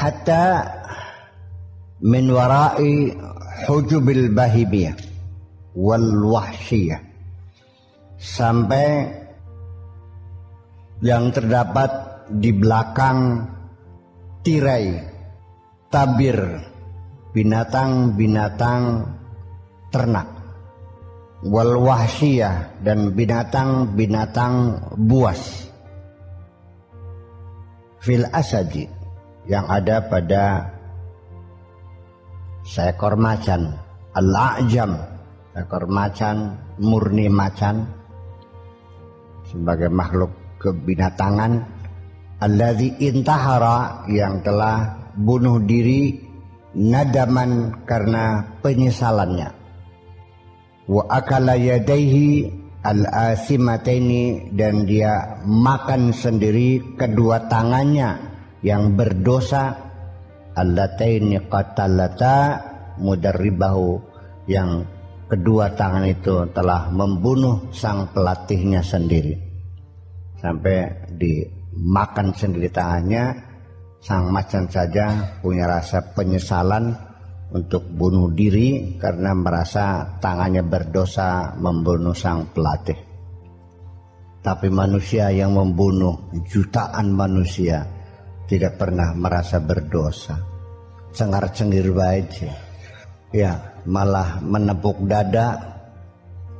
hatta min wara'i hujubil bahimiyah wal wahsyiyah, sampai yang terdapat di belakang tirai tabir binatang-binatang ternak, wal wahsyiyah, dan binatang-binatang buas, fil asadi, yang ada pada seekor macan, al-a'jam, seekor macan, murni macan, sebagai makhluk kebinatangan, alladzi intahara, yang telah bunuh diri, nadaman, karena penyesalannya, wa akala yadaihi al-asimataini, dan dia makan sendiri kedua tangannya yang berdosa, allataini qatalata mudarribahu, yang kedua tangan itu telah membunuh sang pelatihnya sendiri, sampai dimakan sendiri tangannya. Sang macan saja punya rasa penyesalan untuk bunuh diri karena merasa tangannya berdosa membunuh sang pelatih. Tapi manusia yang membunuh jutaan manusia tidak pernah merasa berdosa, cengar-cengir baik, ya, malah menepuk dada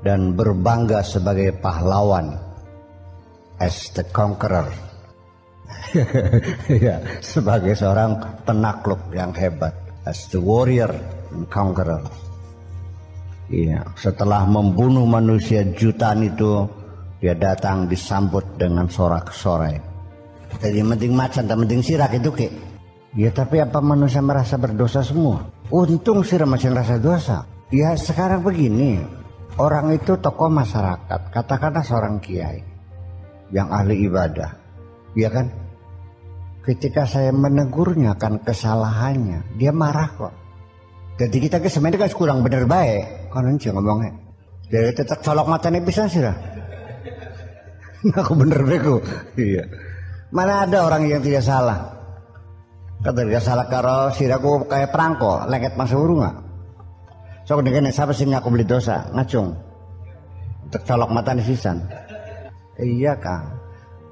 dan berbangga sebagai pahlawan, as the conqueror. Ya, sebagai seorang penakluk yang hebat, as the warrior and conqueror. Ya, setelah membunuh manusia jutaan itu, dia datang disambut dengan sorak-sorai. Jadi penting macan, tak penting sirak itu ke. Ya, tapi apa manusia merasa berdosa semua? Untung sirak macan rasa dosa. Ya, sekarang begini, orang itu tokoh masyarakat, katakanlah seorang kiai yang ahli ibadah, ya kan? Ketika saya menegurnya akan kesalahannya, dia marah kok. Jadi kita sebenarnya kan kurang bener baik, kan nanti ngomongnya. Jadi tetap colok matanya bisa sih lah. Aku bener bego, iya. Mana ada orang yang tidak salah? Kata dia salah karo siraku kayak perangko, lengket masuk urung nggak? So kemudian siapa sih aku beli dosa, ngacung, tercolok mata di sisan. Iya kang,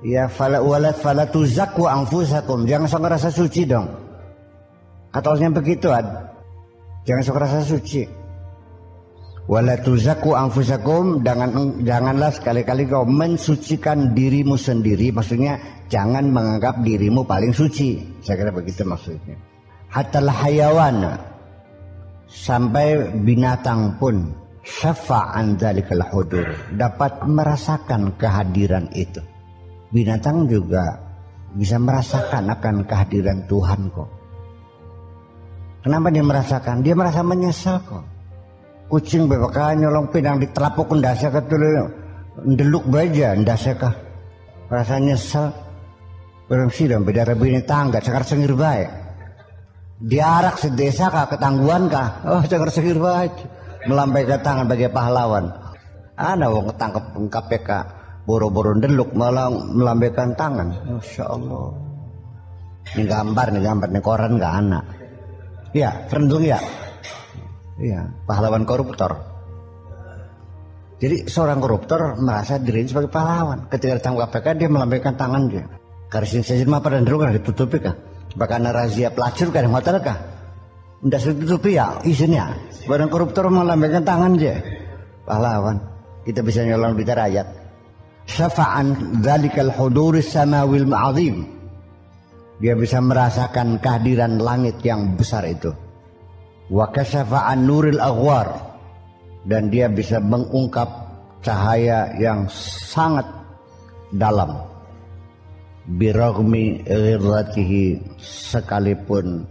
ya fala walad fala tuzakku anfusakum, jangan sok rasa suci dong. Katanya begitu jangan sok rasa suci. Wala tuzakku anfusakum, janganlah sekali-kali kau mensucikan dirimu sendiri, maksudnya jangan menganggap dirimu paling suci. Saya kira begitu maksudnya. Hatta hayawan, sampai binatang pun syafa'an dzalikal hudur, dapat merasakan kehadiran itu. Binatang juga bisa merasakan akan kehadiran Tuhan kok. Kenapa dia merasakan? Dia merasa menyesal kok. Kucing bebaka nyolong pinang di telapuk ndasnya ketul ndeluk baja ndasnya kah rasa nyesel barang sidang beda rabine tangga cakar sengir baik diarak sedesa kah ketangguhan kah cakar sengir baik melambaikan tangan bagi pahlawan. Ada wong ketangkep KPK boro-boro ndeluk malah melambaikan tangan. Masya Allah, ini gambar nih koran nggak anak ya rendung ya. Iya, pahlawan koruptor. Jadi seorang koruptor merasa dirinya sebagai pahlawan. Ketika ditangkap KPK dia melambaikan tangan dia. Karisin sejen mah pada ndrung kan ditutupi kah? Bahkan razia pelacur kan hotel kah? Ndak ditutupi ya izinnya. Barang koruptor melambaikan tangan dia. Pahlawan. Kita bisa nyolong duit rakyat. Syafa'an dzalikal huduris samawil ma'azim. Dia bisa merasakan kehadiran langit yang besar itu. Wa kasyafa an nuril aghwar, dan dia bisa mengungkap cahaya yang sangat dalam, biragmi ghirratihi, sekalipun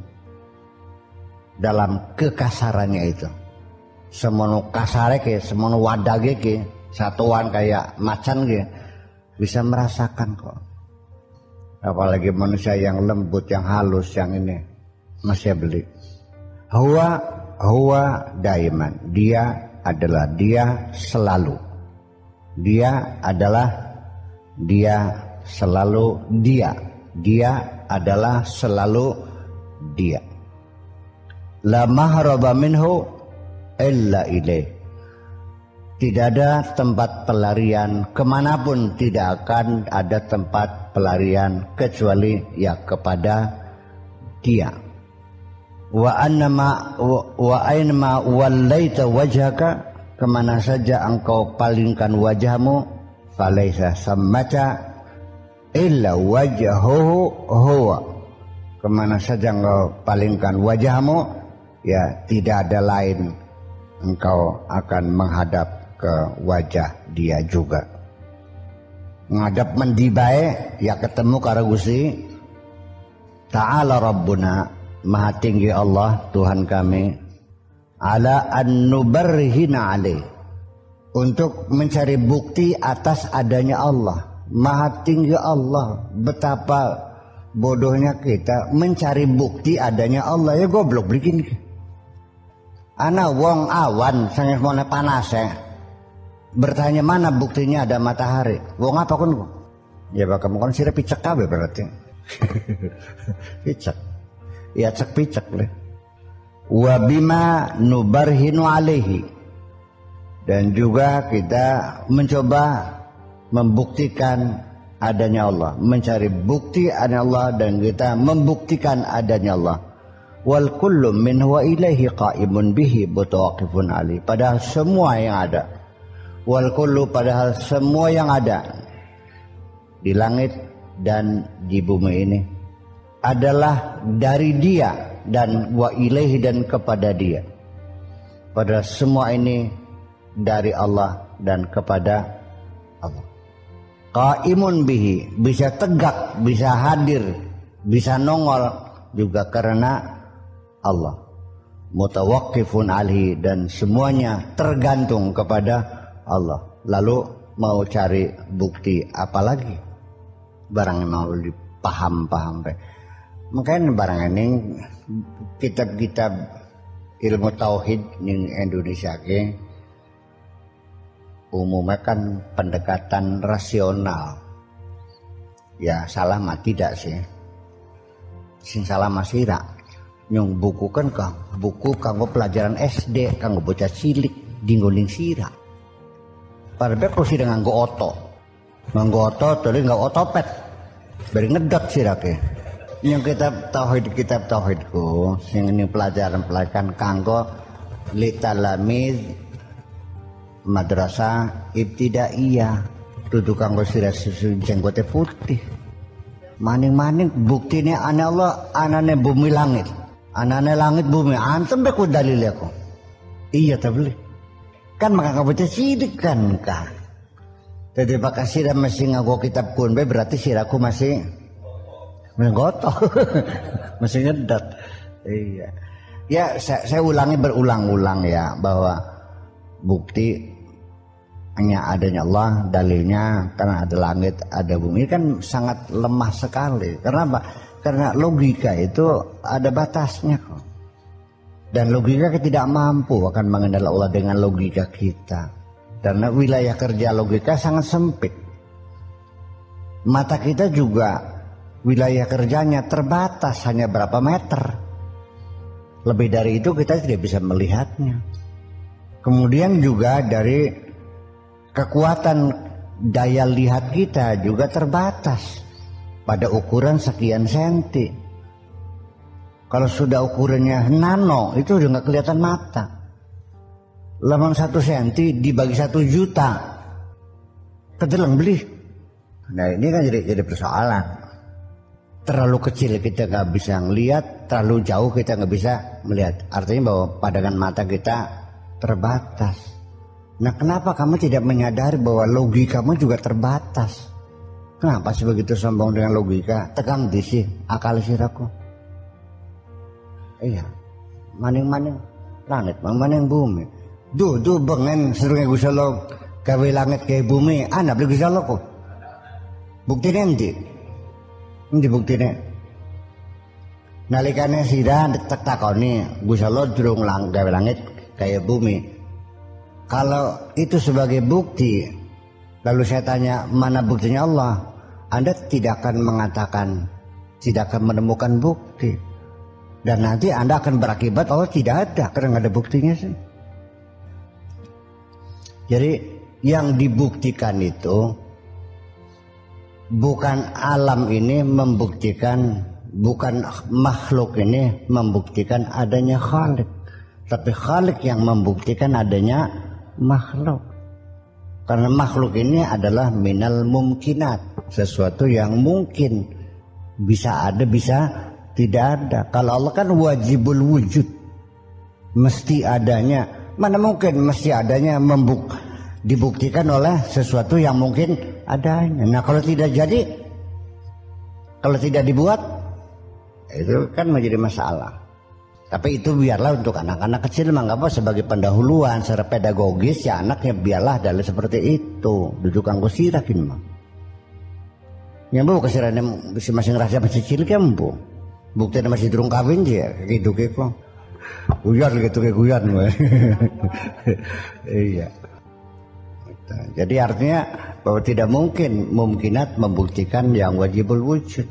dalam kekasarannya itu. Semono kasare ke, semono wadage ke, satuan kayak macan ke, bisa merasakan kok. Apalagi manusia yang lembut, yang halus, yang ini masih beli. Huwa daiman, dia adalah, dia selalu, dia adalah, dia selalu, dia adalah selalu dia. La mahraba minhu illa ilaih. Tidak ada tempat pelarian kemanapun, tidak akan ada tempat pelarian kecuali ya kepada dia. Wa aynama wallaita wajhaka, kemana saja engkau palingkan wajahmu, falaisa sammata illa wajhuhu huwa, kemana saja engkau palingkan wajahmu, ya tidak ada lain, engkau akan menghadap ke wajah dia juga. Ngadap mendibae ya ketemu karo Gusti Ta'ala Rabbuna, maha tinggi Allah Tuhan kami, ala an nubarhina alaih, untuk mencari bukti atas adanya Allah. Maha tinggi Allah, betapa bodohnya kita mencari bukti adanya Allah. Ya goblok bikin ana wong awan sange mone panas ya, bertanya mana buktinya ada matahari. Wong apa kon? Ya bakal kon sira picek kabeh berarti. Picek. Ya cek picek le. Wa bima nubarhinu alaihi, dan juga kita mencoba membuktikan adanya Allah, mencari bukti adanya Allah, dan kita membuktikan adanya Allah. Wal kullu min huwa ilaihi qaimun bihi mutawaqifun ali, padahal semua yang ada, wal kullu, padahal semua yang ada di langit dan di bumi ini adalah dari dia, dan wa ilaihi, dan kepada dia. Padahal semua ini dari Allah dan kepada Allah. Qaimun bihi, bisa tegak, bisa hadir, bisa nongol juga karena Allah. Mutawaqqifun alaihi, dan semuanya tergantung kepada Allah. Lalu mau cari bukti apa lagi? Barang yang mau dipaham-paham. Makanya barang ini kitab-kitab ilmu tauhid di Indonesia ke umumnya kan pendekatan rasional. Ya salah mah tidak sih. Sing salah mah sira. Nyong buku kan buku kanggo pelajaran SD, kanggo bocah cilik dinggoling sira. Padahal kalau sira nganggo oto. Nganggo oto tadi nganggo otopet. Bari ngedot sira ke. Yang kitab tauhidku sing ini pelajaran kanggo litalamiz madrasah ibtidaiyah, dudu kanggo sira susu jenggote putih. Maning-maning buktine ane Allah, anane bumi langit. Anane langit bumi, antem be ku dalil aku. Iya ta beli. Kan maka kabaca sidik kan ka. Jadi bakal sira masih ngago kitab kun be, berarti siraku masih menggotok. Masih ngedot. Iya. Ya saya ulangi berulang-ulang ya, bahwa bukti hanya adanya Allah, dalilnya karena ada langit, ada bumi, kan sangat lemah sekali. Karena apa? Karena logika itu ada batasnya kok. Dan logika kita tidak mampu akan mengenal Allah dengan logika kita. Karena wilayah kerja logika sangat sempit. Mata kita juga wilayah kerjanya terbatas, hanya berapa meter. Lebih dari itu kita tidak bisa melihatnya. Kemudian juga dari kekuatan daya lihat kita juga terbatas pada ukuran sekian senti. Kalau sudah ukurannya nano, itu udah nggak kelihatan mata. Lemang 1 senti dibagi 1 juta, kedeleng beli. Nah ini kan jadi persoalan. Terlalu kecil kita nggak bisa ngelihat, terlalu jauh kita nggak bisa melihat. Artinya bahwa pandangan mata kita terbatas. Nah kenapa kamu tidak menyadari bahwa logika kamu juga terbatas? Kenapa sih begitu sombong dengan logika? Tegang di sih akal siraku. Iya, maning-maning langit, maning bumi. Duh bengen serunge Gusti Allah gawe langit gawe bumi, ana beli Gusti Allah kok. Buktine endi? Endi buktine? Nalikane sira tak takoni Gusti Allah durung gawe langit gawe bumi. Kalau itu sebagai bukti, lalu saya tanya mana buktinya Allah, Anda tidak akan mengatakan, tidak akan menemukan bukti. Dan nanti Anda akan berakibat Allah tidak ada karena nggak ada buktinya sih. Jadi yang dibuktikan itu bukan alam ini membuktikan, bukan makhluk ini membuktikan adanya Khalik, tapi Khalik yang membuktikan adanya makhluk. Karena makhluk ini adalah minal mumkinat, sesuatu yang mungkin, bisa ada bisa tidak ada. Kalau Allah kan wajibul wujud, mesti adanya. Mana mungkin mesti adanya dibuktikan oleh sesuatu yang mungkin adanya. Nah kalau tidak jadi, kalau tidak dibuat, itu kan menjadi masalah. Tapi itu biarlah untuk anak-anak kecil mah nggak apa, sebagai pendahuluan secara pedagogis ya anaknya biarlah adalah seperti itu. Duduk anggo sirakin mah. Nyambu kesirane masing-masing rahasia masih cilik kan bu. Buktinya masih durung kawin dia, gitu kok. Guyon gitu kayak guyon. Iya. Jadi artinya bahwa tidak mungkin mumkinat membuktikan yang wajibul wujud.